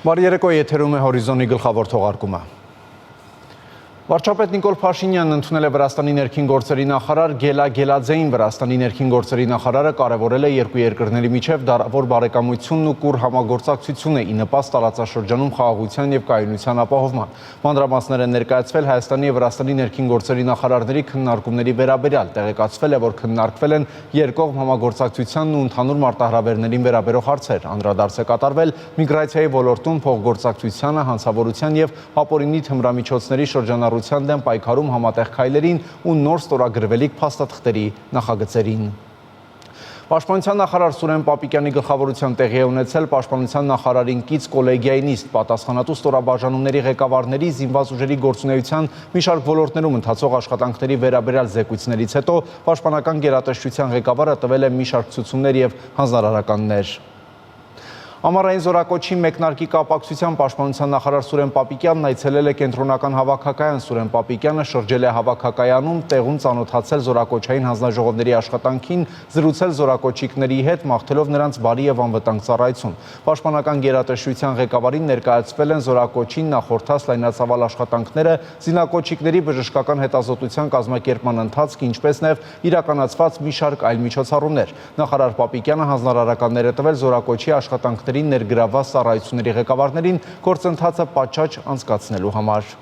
Բարի երեկո, եթերում է Հորիզոնի գլխավոր թողարկումը։ Վարչապետ Նիկոլ Փաշինյանն ընդունել է Վրաստանի ներքին գործերի նախարար Գելա Գելաձեին։ Վրաստանի ներքին գործերի նախարարը կարևորել է երկու երկրների միջև դարավոր բարեկամությունն ու կուռ համագործակցությունը ի նպաստ տարածաշրջանում խաղաղության եւ կայունության ապահովման։ Մանրամասներ են ներկայացվել Հայաստանի եւ Վրաստանի ներքին գործերի նախարարների քննարկումների վերաբերյալ։ Տեղեկացվել է, որ քննարկվել են երկկողմ համագործակցությանն ու ընդհանուր մարտահրավերներին վերաբերող հարցեր։ Անդրադարձ է կատարվել միգրացիայի ոլորտում փոխգործակցությանը, հանցավորության եւ ապօրինի թմրամիջոցների շրջանառության դեմ պայքարում համատեղ քայլերին ու նոր ստորագրվելիք փաստաթղթերի նախագծերին։ Պաշտպանության նախարար Սուրեն Պապիկյանի գլխավորությամբ տեղի է ունեցել Պաշտպանության նախարարին կից կոլեգիայի նիստ, պատասխանատու ստորաբաժանումների ղեկավարների, զինված ուժերի գործունեության մի շարք ոլորտներում ընթացող աշխատանքների վերաբերյալ զեկույցներից հետո Պաշտպանական գերատեսչության ղեկավարը տվել է մի շարք ցուցումներ եւ հանձնարարականներ։ Ամառային զորակոչի մեկնարկի կապակցությամբ Պաշտպանության նախարար Սուրեն Պապիկյանն այցելել է կենտրոնական հավաքակայան։ Սուրեն Պապիկյանը շրջել է հավաքակայանում, տեղում ծանոթացել զորակոչային հանձնաժողովների աշխատանքին, զրուցել զորակոչիկների հետ, մաղթելով նրանց բարի եւ անվտանգ ծառայություն։ Պաշտպանական գերատեսչության ղեկավարին ներկայացվել են զորակոչին նախորդած լայնածավալ աշխատանքները, զինակոչիկների բժշկական հետազոտության կազմակերպման ընթացք, ինչպես նաեւ իրականացված մի շարք այլ միջոցառումներ։ Նախարար Պապիկյանը հանձնարարականներ է տվել զորակոչի աշխատանքների ներգրավված ծառայությունների ղեկավարներին գործընթացը պատշաճ անցկացնելու համար։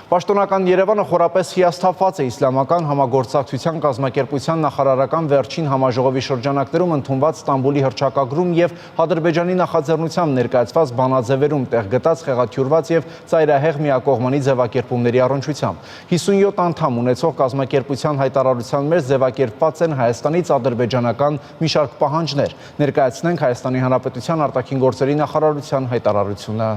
Պաշտոնական Երևանը խորապես հիասթափված է Իսլամական համագործակցության կազմակերպության նախարարական վերջին համաժողովի շրջանակներում ընդունված Ստամբուլի հռչակագրում եւ Ադրբեջանի նախաձեռնությամբ ներկայացված բանաձևերում տեղ գտած խեղաթյուրված եւ ծայրահեղ միակողմանի ձևակերպումների առնչությամբ։ 57 անդամ ունեցող կազմակերպության հայտարարության մեջ ձևակերպված են Հայաստանից ադրբեջանական մի շարք պահանջներ։ Ներկայացնենք Հայաստանի Հանրապետության արտաքին գործերի նախարարության հայտարարությունը։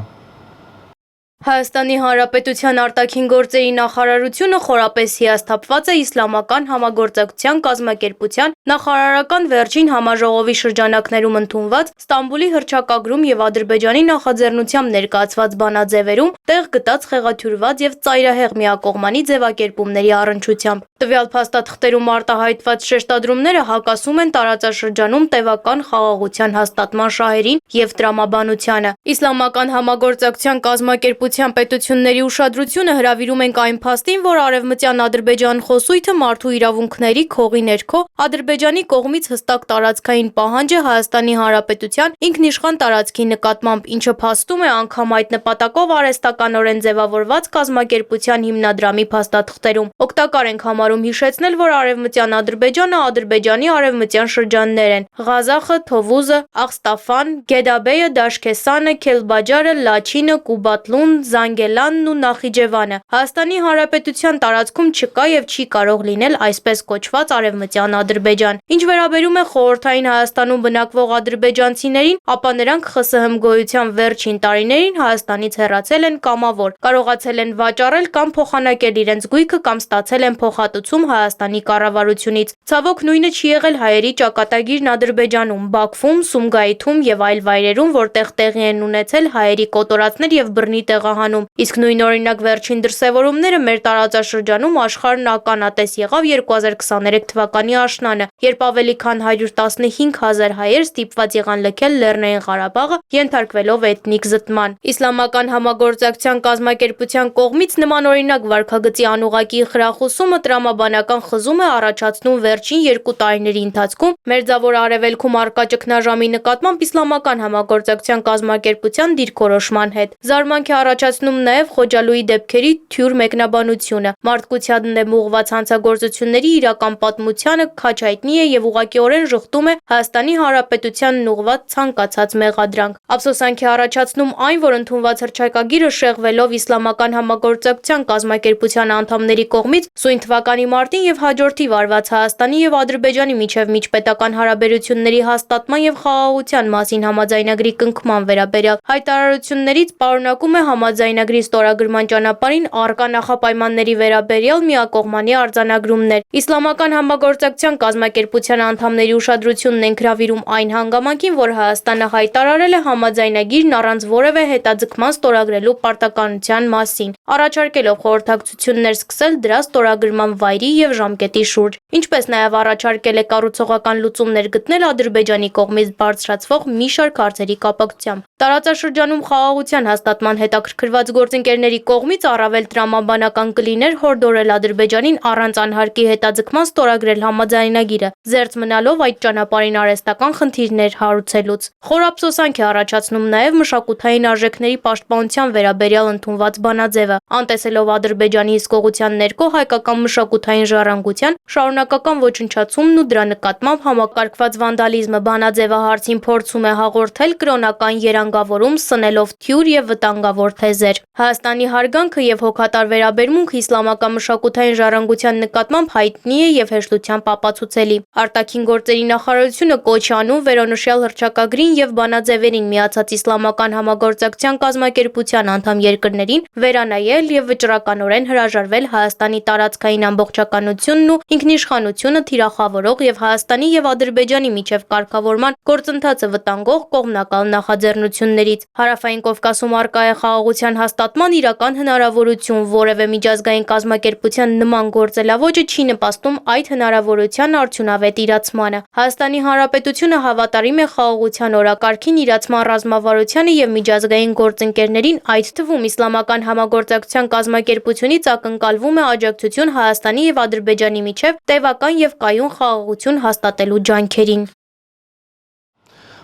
Հայաստանի Հանրապետության արտաքին գործերի նախարարությունը խորապես հիասթափված է Իսլամական համագործակցության կազմակերպության նախարարական վերջին համաժողովի շրջանակներում ընդունված Ստամբուլի հռչակագրում եւ Ադրբեջանի նախաձեռնությամբ ներկայացված բանաձևերում տեղ գտած խեղաթյուրված եւ ծայրահեղ միակողմանի ձևակերպումների առնչությամբ։ Տվյալ փաստաթղթերում արտահայտված շեշտադրումները հակասում են տարածաշրջանում տևական խաղաղության հաստատման շահերին եւ տրամաբանությանը։ Իսլամական համագործակցության կազմակերպության պետությունների ուշադրությունը հրավիրում ենք այն փաստին, որ Արևմտյան Ադրբեջան խոսույթը մարդու իրավունքների քողի ներքո Ադրբեջանի կողմից հստակ տարածքային պահանջ է Հայաստանի Հանրապետության ինքնիշխան տարածքի նկատմամբ, ինչը փաստում է անգամ այդ նպատակով արհեստականորեն ձևավորված կազմակերպության հիմնադրամի փաստաթղթերում։ Օգտակար ենք համարում հիշեցնել, որ Արևմտյան Ադրբեջանը Ադրբեջանի արևմտյան շրջաններ են՝ Ղազախը, Թովուզը, Աղստաֆան, Գեդաբեյը, Դաշքեսանը, Քելբաջարը, Լաչինը, Կուբատլուն, Զանգելանն ու Նախիջևանը։ Հայաստանի Հանրապետության տարածքում չկա եւ չի կարող լինել այսպես կոչված արևմտյան Ադրբեջան։ Ինչ վերաբերում է խորհրդային Հայաստանում բնակվող ադրբեջանցիներին, ապա նրանք ԽՍՀՄ գոյության վերջին տարիներին Հայաստանից հեռացել են կամավոր, կարողացել են վաճառել կամ փոխանակել իրենց գույքը կամ ստացել են փոխհատուցում Հայաստանի կառավարությունից։ Ցավոք նույնը չի եղել հայերի ճակատագիրն Ադրբեջանում, Բաքվում, Սումգայիթում եւ այլ վայրերում, որտեղ տեղի են ունեցել հայերի կոտորածներ եւ բռնի տեղահանում։ Իսկ նույնօրինակ վերջին դրսևորումները մեր տարածաշրջանում աշխարհն ականատես եղավ 2023 թվականի աշնանը, երբ ավելի քան 115,000 հայեր ստիպված եղան լքել Լեռնային Ղարաբաղը, ենթարկվելով էթնիկ զտման։ Իսլամական համագործակցության կազմակերպության կողմից նմանօրինակ վարքագծի անուղղակի խրախուսումը տրամաբանական խզում է առաջացնում վերջին 2 տարիների ընթացքում Մերձավոր Արևելքում առկա ճգնաժամի նկատմամբ Իսլամական համագործակցության կազմակերպության դիրքորոշման հետ։ Զարմանք է առաջացնում նաև Խոջալույի դեպքերի թյուր մեկնաբանությունը։ Մարդկության դեմ ուղղված հանցագործությունների իրական պատմությանը քաչ հայտնի է եւ ուղղակիորեն ժխտում է Հայաստանի Հանրապետությանն ուղղված ցանկացած մեղադրանք։ Ափսոսանք է առաջացնում այն, որ ընդունված հռչակագիրը շեղվելով Իսլամական համագործակցության կազմակերպության անդամների կողմից սույն թվականի մարտին եւ հաջորդի վարված Հայաստանի եւ Ադրբեջանի միջև միջպետական հարաբերությունների հաստատման եւ խաղաղության մասին համաձայնագրի կնքման վերաբերյալ հայտարարություններից պարունակում է համաձայնագրի ստորագրման ճանապարհին առկա նախապայմանների վերաբերյալ միակողմանի արձանագրումներ։ Իսլամական համագործակցության կազմակերպության անդամների ուշադրությունն են հրավիրում այն հանգամանքին, որ Հայաստանը հայտարարել է համաձայնագիրն առանց որևէ հետաձգման ստորագրելու պարտականության մասին։ առաջարկելով խորհրդակցություններ սկսել դրա ստորագրման վայրի եւ ժամկետի շուրջ, ինչպես նաեւ առաջարկել է կառուցողական լուծումներ գտնել Ադրբեջանի կողմից բարձրացվող մի շարք հարցերի կապակցությամբ։ Տարածաշրջանում խաղաղության հաստատման հետաքրքրված գործընկերների կողմից առավել տրամաբանական կլիներ հորդորել Ադրբեջանին առանց անհարկի հետաձգման ստորագրել համաձայնագիրը, զերծ մնալով այդ ճանապարհին արհեստական խնդիրներ հարուցելուց։ Խոր ափսոսանք է առաջացնում նաև մշակութային արժեքների պաշտպանության վերաբերյալ ընդունված բանաձևը, անտեսելով Ադրբեջանի հսկողության ներքո հայկական մշակութային ժառանգության շարունակական ոչնչացումն ու դրա նկատմամբ համակարգված վանդալիզմը։ Բանաձևը հարցին փորձում է հաղորդել կրոնական երանգավորում, սնելով թյուր եւ վտանգավոր թեզեր։ Հայաստանի հարգանքը եւ հոգատար վերաբերմունքը իսլամական մշակութային ժառանգության նկատմամբ հայտնի է եւ հեշտությամբ ապացուցելի։ Արտաքին գործերի նախարարությունը կոչ է անում վերոնշյալ հռչակագրին եւ բանաձևերին միացած իսլամական համագործակցության կազմակերպության անդամ երկրներին վերանայել եւ վճռականորեն հրաժարվել Հայաստանի տարածքային ամբողջականությունն ու ինքնիշխանությունը թիրախավորող եւ Հայաստանի եւ Ադրբեջանի միջև կարգավորման գործընթացը վտանգող կողմնակալ նախաձեռնություններից։ Հարավային Կովկասում առկա է խաղաղության հաստատման իրական հնարավորություն, որևէ միջազգային կազմակերպության նման գործելավոճը չի նպաստում այդ հնարավորության արդյունավետ իրացմանը։ Հայաստանի Հանրապետությունը հավատարիմ է խաղաղության օրակարգին, իրացման ռազմավարությանը եւ միջազգային գործընկերներին, այդ թվում իսլամական համագործակցության կազմակերպությունից ակնկալվում է աջակցություն Հայաստանի եւ Ադրբեջանի միջև տևական եւ կայուն խաղաղություն հաստատելու ջանքերին։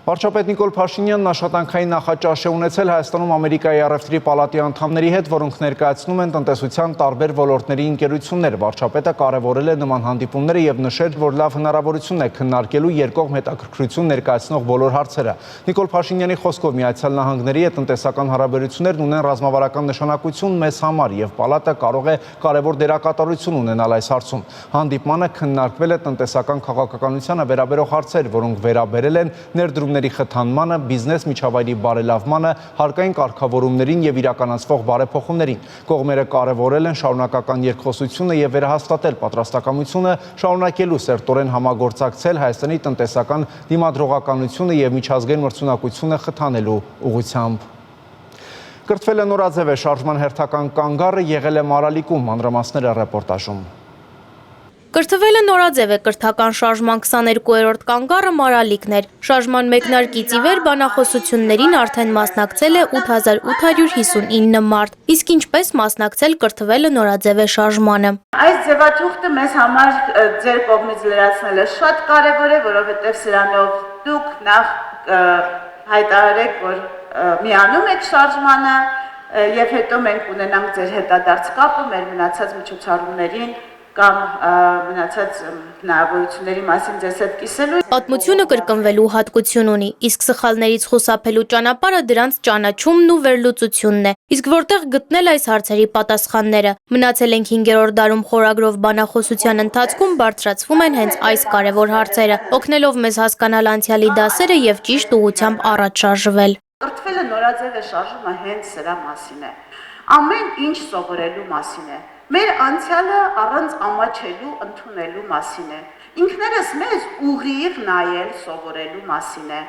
Վարչապետ Նիկոլ Փաշինյանն աշխատանքային նախաճաշ է ունեցել Հայաստանում Ամերիկայի առևտրի պալատի անդամների հետ, որոնք ներկայացնում են տնտեսության տարբեր ոլորտների ընկերություններ։ Վարչապետը կարևորել է նման հանդիպումները եւ նշել, որ լավ հնարավորություն է քննարկելու երկկողմ հետաքրքրություն ներկայացնող բոլոր հարցերը։ Նիկոլ Փաշինյանի խոսքով Միացյալ Նահանգների հետ տնտեսական հարաբերություններն ունեն ռազմավարական նշանակություն մեզ համար եւ պալատը կարող է կարևոր դերակատարություն ունենալ այս հարցում։ Հանդիպմանը քննարկվել է տնտեսական քաղաքականությանը վերաբերող հարցեր, որոնք վերաբերել են ներդրումների խթանմանը, բիզնես միջավայրի բարելավմանը, հարկային կարգավորումներին եւ իրականացվող բարեփոխումներին։ Կողմերը կարևորել են շարունակական երկխոսությունը եւ վերահաստատել պատրաստակամությունը շարունակելու սերտորեն համագործակցել Հայաստանի տնտեսական դիմադրողականությունը եւ միջազգային մրցունակությունը խթանելու ուղղությամբ։ Կրթվել է նորաձև է շարժման հերթական կանգառը, եղել է Մարալիկում, մանրամասները ռեպորտաժում։ Կրթվել է նորաձև է կրթական շարժման 22-րդ կանգառը Մարալիկն էր։ Շարժման մեկնարկից ի վեր բանախոսություններին արդեն մասնակցել է 8859 մարդ, իսկ ինչպես մասնակցել կրթվել է նորաձև է շարժմանը։ Այս ձևաթուղթը մեզ համար ձեր կողմից լրացնելը շատ կարևոր է, որովհետև սրանով դուք նախ հայտարարեք, որ միանում եք շարժմանը եւ հետո մենք ունենանք ձեր հետադարձ կապը մեր մնացած միջոցառումներին կամ մնացած հնարավորությունների մասին ձեզ հետ կիսելու։ Պատմությունը կրկնվելու հատկություն ունի, իսկ սխալներից խուսափելու ճանապարհը դրանց ճանաչումն ու վերլուծությունն է։ Իսկ որտեղ գտնել այս հարցերի պատասխանները։ Մնացել ենք 5-րդ դարում խորագրով բանախոսության ընթացքում բարձրացվում են հենց այս կարևոր հարցերը, օգնելով մեզ հասկանալ անցյալի դասերը եւ ճիշտ ուղղությամբ առաջ շարժվել։ Կրթվելը նորաձև է շարժումը հենց սրա մասին է։ Ամեն ինչ սովորելու մասին է։ Մեր անցյալը առանց ամաչելու ընդունելու մասին է։ Ինքներս մեզ ուղիղ նայել սովորելու մասին է։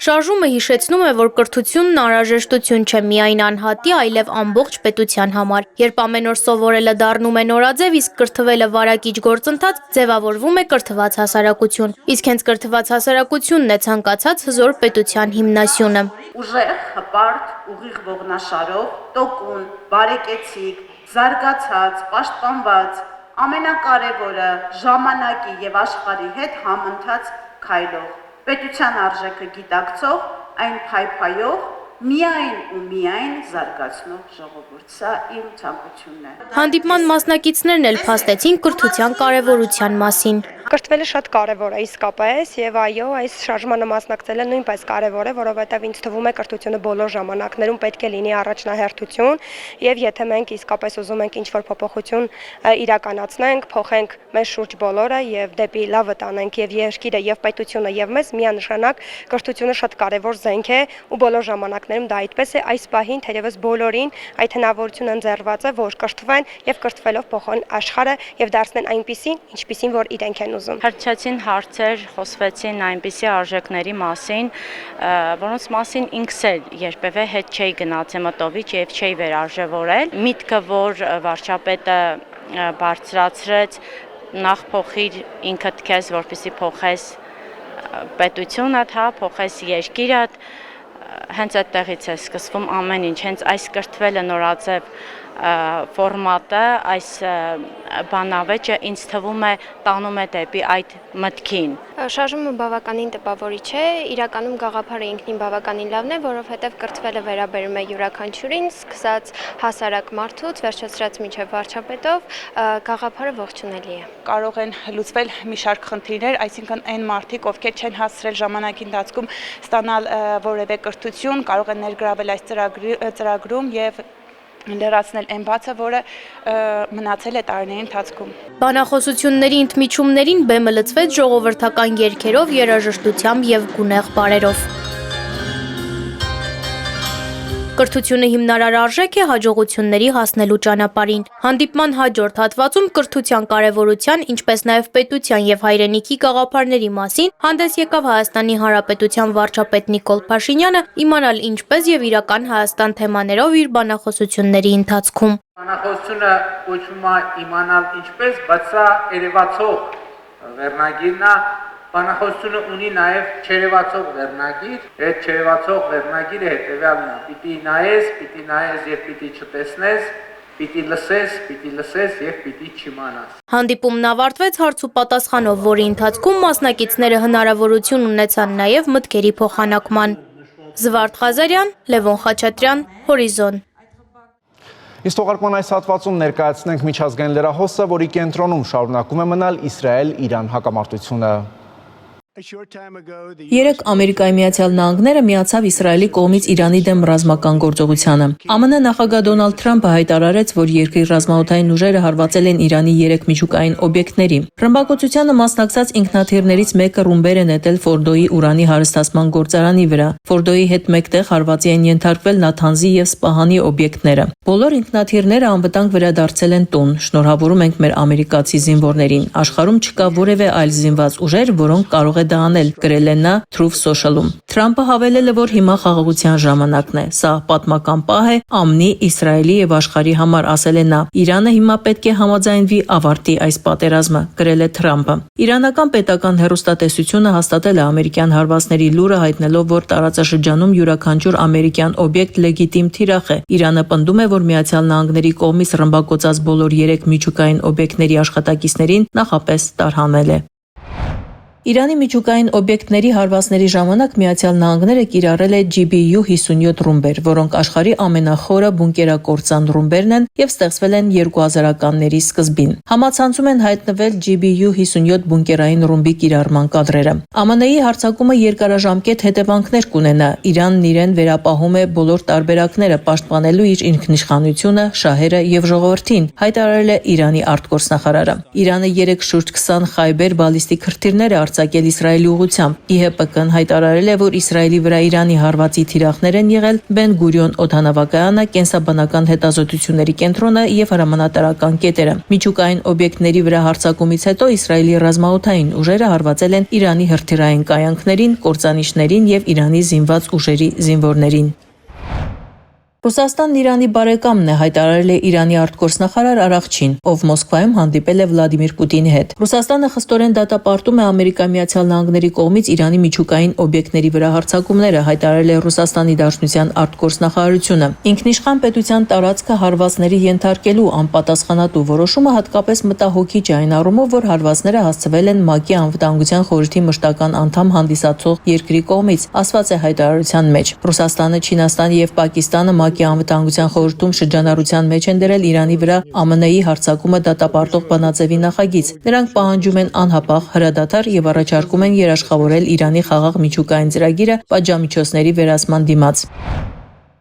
Շարժումը հիշեցնում է, որ կրթությունն անհրաժեշտություն չէ միայն անհատի, այլև ամբողջ պետության համար։ Երբ ամեն օր սովորելը դառնում է նորաձև, իսկ կրթվելը վարակիչ գործընթաց, ձևավորվում է կրթված հասարակություն։ Իսկ հենց կրթված հասարակությունն է ցանկացած հզոր պետության հիմնասյունը։ Ուժեղ, հպարտ, ուղիղ ողնաշարով, տոկուն, բարեկեցիկ, զարգացած, պաշտպանված, ամենակարևորը ժամանակի եւ աշխարհի հետ համընթաց քայլող, պետության արժեքը գիտակցող, այն փայփայող, միայն ու միայն զարգացնող ժողովուրդ։ Սա իմ ցանկությունն է։ Հանդիպման մասնակիցներն էլ փաստեցին կրթության կարևորության մասին։ Կրթվելը շատ կարևոր է իսկապես եւ այո, այս շարժմանը մասնակցելը նույնպես կարևոր է, որովհետեւ ինձ թվում է կրթությունը բոլոր ժամանակներում պետք է լինի առաջնահերթություն եւ եթե մենք իսկապես ուզում ենք ինչ-որ փոփոխություն իրականացնենք, փոխենք մեր շուրջ բոլորը եւ դեպի լավը տանենք եւ երկիրը եւ պետությունը եւ մեզ, միանշանակ կրթությունը շատ կարևոր զենք է ու բոլոր ժամանակներում դա այդպես է։ Այս պահին թերևս բոլորին այդ հնարավորությունը ընձեռված է, որ կրթվեն եւ կրթվելով փոխեն աշխարհը եւ դարձնեն այնպիսին, ինչպիսին որ իրենք են ուզում։ Հրճեցին հարցեր, խոսվեցին այնպիսի արժեքների մասին, որոնց մասին ինքս էլ երբևէ հետ չէի գնացել մտովիչ եւ չէի վերարժևորել։ Միտքը, որ վարչապետը բարձրացրեց նախ փոխիր ինքդ քեզ, որպեսզի փոխես պետությունդ, հա, փոխես երկիրդ, հենց այդտեղից է սկսվում ամեն ինչ, հենց այս կրթվելը նորաձև ֆորմատը, այս բանավեճը ինձ թվում է տանում է դեպի այդ մտքին։ Շարժումը բավականին տպավորիչ է, իրականում գաղափարը ինքնին բավականին լավն է, որովհետև կրթվելը վերաբերում է յուրաքանչյուրին, սկսած հասարակ մարդուց, վերջացրած մինչև վարչապետով, գաղափարը ողջունելի է։ Կարող են լուծվել մի շարք խնդիրներ, այսինքն այն մարդիկ, ովքեր չեն հասցրել ժամանակի ընթացքում ստանալ որևէ կրթություն, կարող են ներգրավել այս ծրագրում եւ լրացնել այն բացը, որը մնացել է տարիների ընթացքում։ Բանախոսությունների ընդմիջումներին բեմը լցվեց ժողովրդական երգերով, երաժշտությամբ եւ գունեղ բարերով։ Կրթությունը հիմնարար արժեք է հաջողությունների հասնելու ճանապարհին։ Հանդիպման հաջորդ հատվածում կրթության կարևորության, ինչպես նաև պետության եւ հայրենիքի գաղափարների մասին հանդես եկավ Հայաստանի Հանրապետության վարչապետ Նիկոլ Փաշինյանը, իմանալ ինչպես եւ իրական Հայաստան թեմաներով իր բանախոսությունների ընթացքում։ Բանախոսությունը կոչվում է իմանալ ինչպես, բայց սա երևացող վերնագիրն է։ Բանախոսությունը ունի նաև չերևացող վերնագիր, այդ չերևացող վերնագիրը հետևյալն է. պիտի նայես եւ պիտի չտեսնես, պիտի լսես եւ պիտի չիմանաս։ Հանդիպումն ավարտվեց հարց ու պատասխանով, որի ընթացքում մասնակիցները հնարավորություն ունեցան նաև մտքերի փոխանակման։ Զվարթ Ղազարյան, Լևոն Խաչատրյան, Հորիզոն։ Իսկ թողարկման այս հատվածում ներկայացնենք միջազգային լրահոսը, որի կենտրոնում շարունակում է մնալ Իսրայել-Իրան հակամարտությունը։ Երեկ Ամերիկայի Միացյալ Նահանգները միացավ Իսրայելի կողմից Իրանի դեմ ռազմական գործողությանը։ ԱՄՆ նախագահ Դոնալդ Թրամփը հայտարարեց, որ երկրի ռազմաօդային ուժերը հարվածել են Իրանի 3 միջուկային օբյեկտների։ Ռմբակոծությանը մասնակցած ինքնաթիռներից մեկը ռումբեր է նետել Ֆորդոյի ուրանի հարստացման գործարանի վրա։ Ֆորդոյի հետ մեկտեղ հարվածի են ենթարկվել Նաթանզի եւ Սպահանի օբյեկտները։ Բոլոր ինքնաթիռները անվտանգ վերադարձել են տուն։ Շնորհավորում ենք մեր ամերիկացի զինվորներին։ Աշխարհում չկա որևէ այլ զինված ուժեր, որոնք կարող է դա անել, գրել է նա Truth Social-ում։ Թրամփը հավելել է, որ հիմա խաղաղության ժամանակն է։ Սա պատմական պահ է ԱՄՆ, Իսրայելի եւ աշխարհի համար, ասել է նա։ Իրանը հիմա պետք է համաձայնվի ավարտի այս պատերազմը, գրել է Թրամփը։ Իրանական պետական հեռուստատեսությունը հաստատել է ամերիկյան հարվածների լուրը, հայտնելով, որ տարածաշրջանում յուրաքանչյուր ամերիկյան օբյեկտ լեգիտիմ թիրախ է։ Իրանը պնդում է, որ Միացյալ Նահանգների կողմից ռմբակոծած բոլոր 3 միջուկային օբյեկտների աշխատակիցներին նախապես տարհանել է։ Իրանի միջուկային օբյեկտների հարվածների ժամանակ Միացյալ Նահանգները կիրառել է GBU-57 ռումբեր, որոնք աշխարհի ամենախորը բունկերակործան ռումբերն են եւ ստեղծվել են 2000-ականների սկզբին։ Համացանցում են հայտնվել GBU-57 բունկերային ռումբի կիրառման կադրերը։ ԱՄՆ-ի հարձակումը երկարաժամկետ հետևանքներ կունենա։ Իրանն իրեն վերապահում է բոլոր տարբերակները, պաշտպանելու իր ինքնիշխանությունը, շահերը եւ ժողովրդին, հայտարարել է Իրանի արտգործնախարարը։ Իրանը 3 շուրջ 20 խայբեր բալիստիկ հրթիռներ արձակել Իսրայելի ուղղությամբ։ ԻՀՊԿ-ն հայտարարել է, որ Իսրայելի վրա Իրանի հարվածի թիրախներ են եղել Բեն Գուրիոն օդանավակայանը, կենսաբանական հետազոտությունների կենտրոնը եւ հրամանատարական կետերը։ Միջուկային օբյեկտների վրա հարձակումից հետո Իսրայելի ռազմաօդային ուժերը հարվածել են Իրանի հրթիռային կայանքներին, կործանիչներին եւ Իրանի զինված ուժերի զինվորներին։ Ռուսաստանն Իրանի բարեկամն է, հայտարարել է Իրանի արտգործնախարար Արաղչին, ով Մոսկվայում հանդիպել է Վլադիմիր Պուտինի հետ։ Ռուսաստանը խստորեն դատապարտում է Ամերիկայի Միացյալ Նահանգների կողմից Իրանի միջուկային օբյեկտների վրա հարձակումները, հայտարարել է Ռուսաստանի Դաշնության արտգործնախարարությունը։ Ինքնիշխան պետության տարածքը հարվածների ենթարկելու անպատասխանատու որոշումը հատկապես մտահոգիչ է այն առումով, որ հարվածները հասցվել են ՄԱԿ-ի անվտանգության խորհրդի մշտական անդամ հանդիսացող երկրի կողմից, ասված է հայտարարության մեջ։ Ռուսաստանը, Չինաստանը եւ Պակիստանը ՄԱԿ-ի անվտանգության խորհրդում շրջանառության մեջ են դրել Իրանի վրա ԱՄՆ-ի հարձակումը դատապարտող բանաձևի նախագիծ։ Նրանք պահանջում են անհապաղ հրադադար եւ առաջարկում են երաշխավորել Իրանի խաղաղ միջուկային ծրագիրը պատժամիջոցների վերացման դիմաց։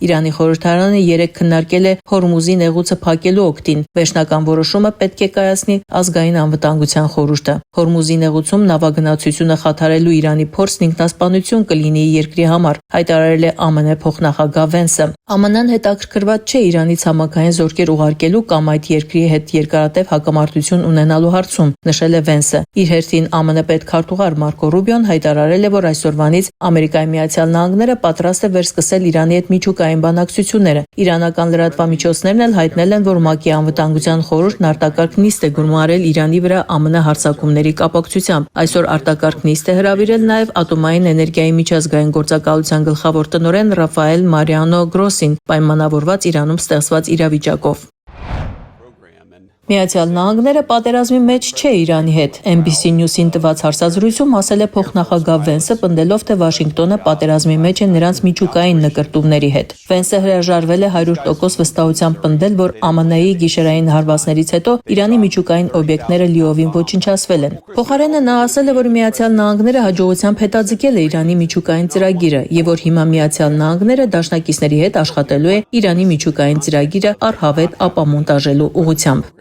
Իրանի խորհրդարանը երեկ քննարկել է Հորմուզի նեղուցը փակելու օգտին։ Վերջնական որոշումը պետք է կայացնի ազգային անվտանգության խորհուրդը։ Հորմուզի նեղուցում նավագնացությունը խաթարելու Իրանի փորձն ինքնասպանություն կլինի երկրի համար, հայտարարել է ԱՄՆ փոխնախագահ Վենսը։ ԱՄՆ-ն հետաքրքրված չէ Իրանի ցամաքային զորքեր ուղարկելու կամ այդ երկրի հետ երկարատև հակամարտություն ունենալու հարցում, նշել է Վենսը։ Իր հերթին ԱՄՆ պետքարտուղար Մարկո Ռուբիոն հայտարարել է, որ այսօրվանից Ամերիկայի Միացյալ Նահանգները պատրաստ է վերսկսել Իրանի հետ միջուկային բանակցությունները։ Իրանական լրատվամիջոցներն էլ հայտնել են, որ ՄԱԿ-ի անվտանգության խորհուրդն արտակարգ նիստ է գումարել Իրանի վրա ԱՄՆ հարձակումների կապակցությամբ։ Այսօր արտակարգ նիստ է հրավիրել նաև ատոմային էներգիայի միջազգային գործակալության գլխավոր տնօրեն Ռաֆայել Մարիանո Գրոսին, պայմանավորված Իրանում ստեղծված իրավիճակով։ Միացյալ Նահանգները պատերազմի մեջ չէ Իրանի հետ։ NBC News-ին տված հարցազրույցում ասել է փոխնախագահ Վենսը, պնդելով, թե Վաշինգտոնը պատերազմի մեջ է նրանց միջուկային նկրտումների հետ։ Վենսը հրաժարվել է 100% վստահությամբ պնդել, որ ԱՄՆ-ի գիշերային հարվածներից հետո Իրանի միջուկային օբյեկտները լիովին ոչնչացվել են։ Փոխարենը նա ասել է, որ Միացյալ Նահանգները հաջողությամբ հետաձգել է Իրանի միջուկային ծրագիրը եւ որ հիմա Միացյալ Նահանգները դաշնակիցների հետ աշխատելու է Իրանի միջուկային ծրագիրը առհավետ ապամոնտաժելու ուղղությամբ։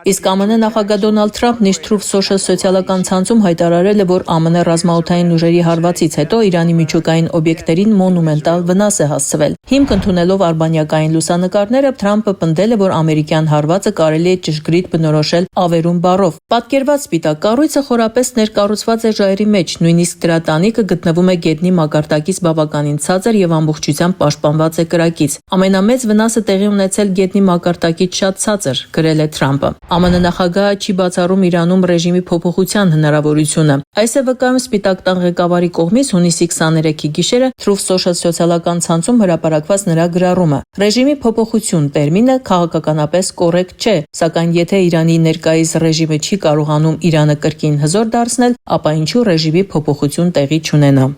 Իսկ ԱՄՆ նախագահ Դոնալդ Թրամփն իր Truth Social սոցիալական ցանցում հայտարարել է, որ ԱՄՆ ռազմաօդային ուժերի հարվածից հետո Իրանի միջուկային օբյեկտերին մոնումենտալ վնաս է հասցվել։ Հիմք ընդունելով արբանյակային լուսանկարները Թրամփը պնդել է, որ ամերիկյան հարվածը կարելի է ճշգրիտ բնորոշել ավերում բառով։ Պատկերված սպիտակ կառույցը խորապես ներկառուցված է ժայռի մեջ, նույնիսկ դրա տանիքը գտնվում է գետնի մակարդակից բավականին ցածր եւ ամբողջությամբ պաշտպանված է կրակից։ Ամենամեծ վնասը տեղի ունեցել գետնի մակարդակից շատ ցածր, գրել է Թրամփը։ ԱՄՆ նախագահը չի բացառում Իրանում ռեժիմի փոփոխության հնարավորությունը։ Այս է վկայում Սպիտակ տան ղեկավարի կողմից հունիսի 23-ի գիշերը Truth Social սոցիալական ցանցում հրապարակված նրա գրառումը։ Ռեժիմի փոփոխություն տերմինը քաղաքականապես կոռեկտ չէ, սակայն եթե Իրանի ներկայիս ռեժիմը չի կարողանում Իրանը կրկին հզոր դարձնել, ապա ինչու ռեժիմի փոփոխություն տեղի չունենա։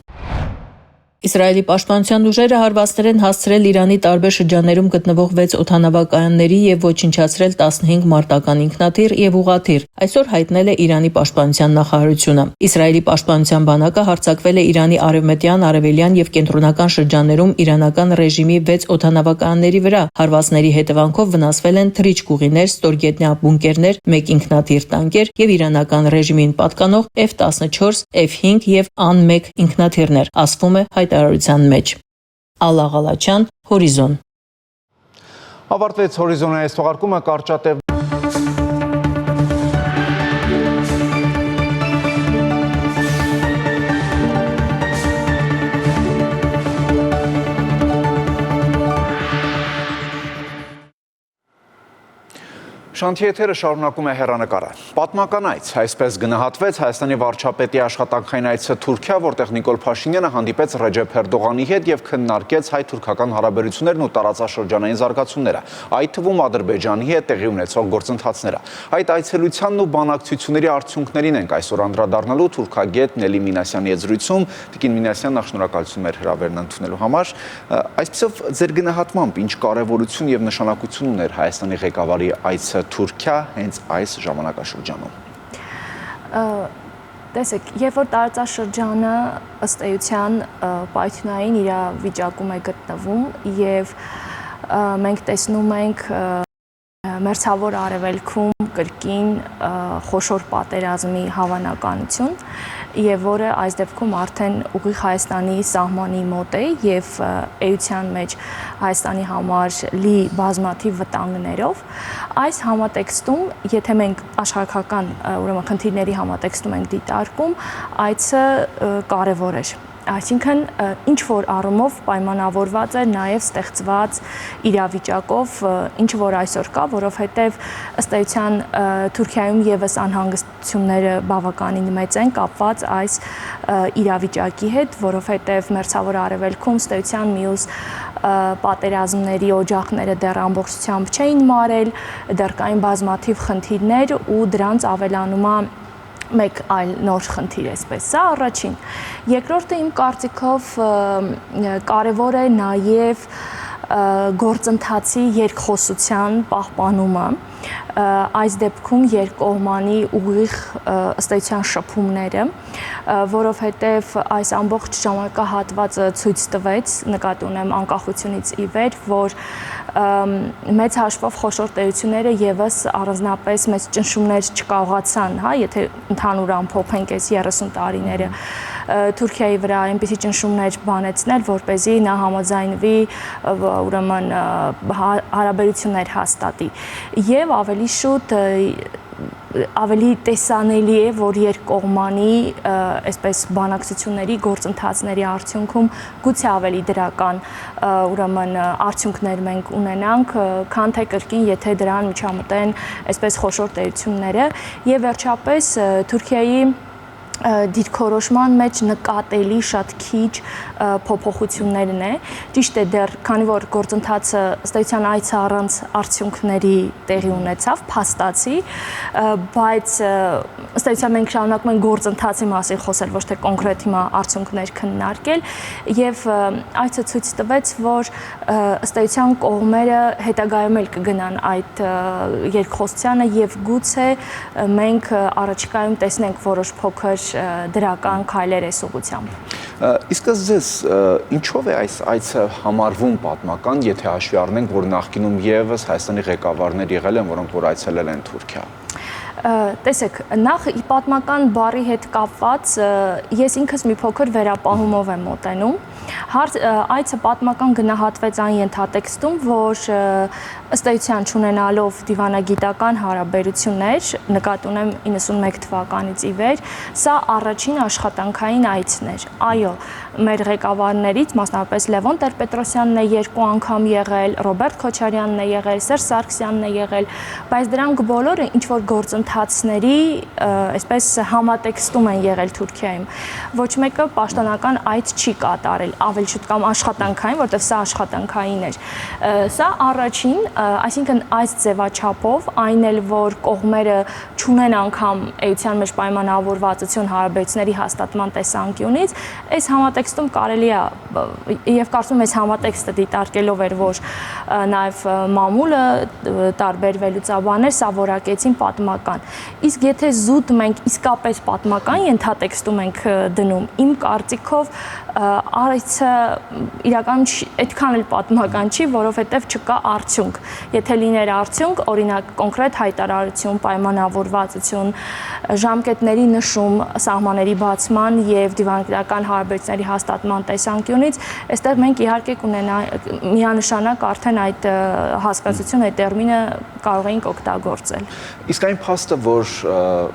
Իսրայելի պաշտպանության ուժերը հարվածներ են հասցրել Իրանի տարբեր շրջաններում գտնվող 6 օդանավակայանների եւ ոչնչացրել 15 մարտական ինքնաթիռ եւ ուղղաթիռ, այսօր հայտնել է Իրանի պաշտպանության նախարարությունը։ Իսրայելի պաշտպանության բանակը հարձակվել է Իրանի արևմտյան, արևելյան եւ կենտրոնական շրջաններում իրանական ռեժիմի 6 օդանավակայանների վրա։ Հարվածների հետևանքով վնասվել են թռիչք-ուղիներ, ստորգետնյա բունկերներ, 1 ինքնաթիռ տանկեր եւ իրանական ռեժիմին պատկանող F-14, F-5 եւ An-1 ինքնաթիռներ, ասվում է հայտարարության մեջ։ Ալլա Ղալաչյան, Հորիզոն։ Ավարտվեց Հորիզոնի այս թողարկումը, կարճատև Շանթիեթերը շարունակում է հեռանկարը։ Պատմական այց, այսպես գնահատվեց Հայաստանի վարչապետի աշխատանքային այցը Թուրքիա, որտեղ Նիկոլ Փաշինյանը հանդիպեց Ռեջեփ Էրդողանի հետ եւ քննարկեց հայ-թուրքական հարաբերություններն ու տարածաշրջանային զարգացումները, այդ թվում Ադրբեջանի հետ տեղի ունեցող գործընթացները։ Այդ այցելությանն ու բանակցությունների արդյունքներին ենք այսօր անդրադառնալու թուրքագետ Նելի Մինասյանի հետ զրույցում։ Տիկին Մինասյան, նախ շնորհակալություն մեր հրավերն ընդունելու համար։ Այսպեսով ձեր գնահատմամբ ինչ կարևորություն եւ նշանակություն ուներ Հայաստանի ղեկավարի այցը Թուրքիա հենց այս ժամանակաշրջանում։ Տեսեք, երբ որ տարածաշրջանը ըստ էության պայթյունային իրավիճակում է գտնվում եւ մենք տեսնում ենք Մերձավոր Արևելքում կրկին խոշոր պատերազմի հավանականություն եւ որը այս դեպքում արդեն ուղիղ Հայաստանի սահմանի մոտ է եւ էության մեջ Հայաստանի համար լի բազմաթիվ վտանգներով այս համատեքստում եթե մենք աշխարհական ուրեմն խնդիրների համատեքստում ենք դիտարկում այցը կարեւոր էր Այսինքն ինչ որ առումով պայմանավորված է նաև ստեղծված իրավիճակով, ինչ որ այսօր կա, որովհետև ըստ էության Թուրքիայում եւս անհանգստությունները բավականին մեծ են կապված այս իրավիճակի հետ, որովհետև Մերձավոր Արևելքում ըստ էության մյուս պատերազմների օջախները դեռ ամբողջությամբ չէին մարել, դեռ կային բազմաթիվ խնդիրներ ու դրանց ավելանումը մեկ այլ նոր խնդիր էսպես, սա առաջին։ Երկրորդը իմ կարծիքով կարևոր է նաև գործընթացի երկխոսության պահպանումը, այս դեպքում երկկողմանի ուղիղ ըստ էության շփումները, որովհետև այս ամբողջ ժամանակահատվածը ցույց տվեց, նկատի ունեմ անկախությունից ի վեր, որ մեծ հաշվով խոշոր տերությունները եւս առանձնապես մեծ ճնշումներ չկարողացան, հա, եթե ընդհանուր ամփոփենք այս 30 տարիները Թուրքիայի վրա այնպիսի ճնշումներ բանեցնել, որպեսզի նա համաձայնվի ուրեմն հարաբերություններ հաստատի եւ ավելի շուտ ավելի տեսանելի է, որ երկկողմանի այսպես բանակցությունների գործընթացների արդյունքում գուցե ավելի դրական ուրեմն արդյունքներ մենք ունենանք, քան թե կրկին եթե դրան միջամտեն այսպես խոշոր տերությունները եւ վերջապես Թուրքիայի դիրքորոշման մեջ նկատելի շատ քիչ փոփոխություններն է։ Ճիշտ է, դեռ քանի որ գործընթացը ըստ էության այցը առանց արդյունքների տեղի ունեցավ, փաստացի, բայց ըստ էության մենք շարունակում ենք գործընթացի մասին խոսել, ոչ թե կոնկրետ հիմա արդյունքներ քննարկել, եւ այցը ցույց տվեց, որ ըստ էության կողմերը հետագայում էլ կգնան այդ երկխոսությանը եւ գուցե մենք առաջիկայում տեսնենք որոշ փոքր դրական քայլեր այս ուղղությամբ։ Իսկ ձեզ ինչով է այս այցը համարվում պատմական, եթե հաշվի առնենք, որ նախկինում եւս Հայաստանի ղեկավարներ եղել են, որոնք որ այցելել են Թուրքիա։ Տեսեք, նախ պատմական բառի հետ կապված ես ինքս մի փոքր վերապահումով եմ մոտենում։ Այցը պատմական գնահատվեց այն ենթատեքստում, որ ըստ էության չունենալով դիվանագիտական հարաբերություններ, նկատի ունեմ 91 թվականից ի վեր, սա առաջին աշխատանքային այցն էր։ Այո, մեր ղեկավարներից, մասնավորապես Լևոն Տեր-Պետրոսյանն է 2 անգամ եղել, Ռոբերտ Քոչարյանն է եղել, Սերժ Սարգսյանն է եղել, բայց դրանք բոլորը ինչ որ գործընթացների, այսպես համատեքստում են եղել Թուրքիայում։ Ոչ մեկը պաշտոնական այց չի կատարել, ավելի շուտ կամ աշխատանքային, որտեղ սա աշխատանքային էր։ Սա առաջին, այսինքն այս ձևաչափով, այն էլ որ կողմերը չունեն անգամ էության մեջ պայմանավորվածություն հարաբերությունների հաստատման տեսանկյունից, այս համատեքստում կարելի է եւ կարծում եմ այս համատեքստը դիտարկելով էր, որ նաեւ մամուլը տարբերվելուծաբաններ սա որակեցին պատմական։ Իսկ եթե զուտ մենք իսկապես պատմական ենթատեքստում ենք դնում, իմ կարծիքով այցը իրականում այդքան էլ պատմական չի, որովհետև չկա արդյունք։ Եթե լիներ արդյունք, օրինակ կոնկրետ հայտարարություն, պայմանավորվածություն, ժամկետների նշում, սահմանների բացման եւ դիվանագիտական հարաբերությունների հաստատման տեսանկյունից, այստեղ մենք իհարկե միանշանակ արդեն այդ հասկացությունը, այդ տերմինը կարող էինք օգտագործել։ Իսկ այն փաստը, որ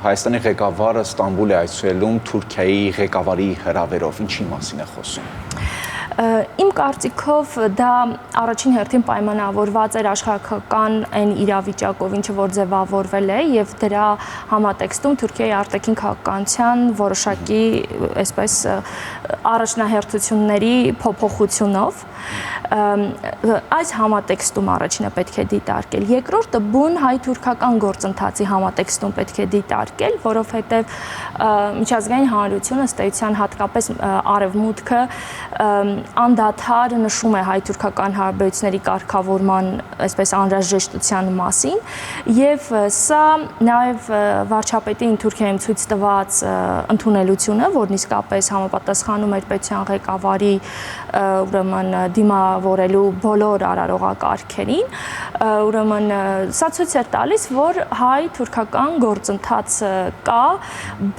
Հայաստանի ղեկավարը Ստամբուլ է այցելում Թուրքիայի ղեկավարի հրավերով, ինչի մասին է խոսում։ Իմ կարծիքով դա առաջին հերթին պայմանավորված էր աշխարհական այն իրավիճակով, ինչը որ ձևավորվել է եւ դրա համատեքստում Թուրքիայի արտաքին քաղաքականության որոշակի այսպես առաջնահերթությունների փոփոխությունով այս համատեքստում առաջինը պետք է դիտարկել, երկրորդը բուն հայ-թուրքական գործընթացի համատեքստում պետք է դիտարկել, որովհետև միջազգային հանրությունը ըստ էության հատկապես արևմուտքը անդադար նշում է հայ-թուրքական հարաբերությունների կարգավորման այսպես անհրաժեշտության մասին եւ սա նաեւ վարչապետին Թուրքիայում ցույց տված ընդունելությունը, որն իսկապես համապատասխանում էր պետության ղեկավարի ուրեմն դիմավորելու բոլոր արարողակարգերին, ուրեմն սա ցույց էր տալիս, որ հայ-թուրքական գործընթաց կա,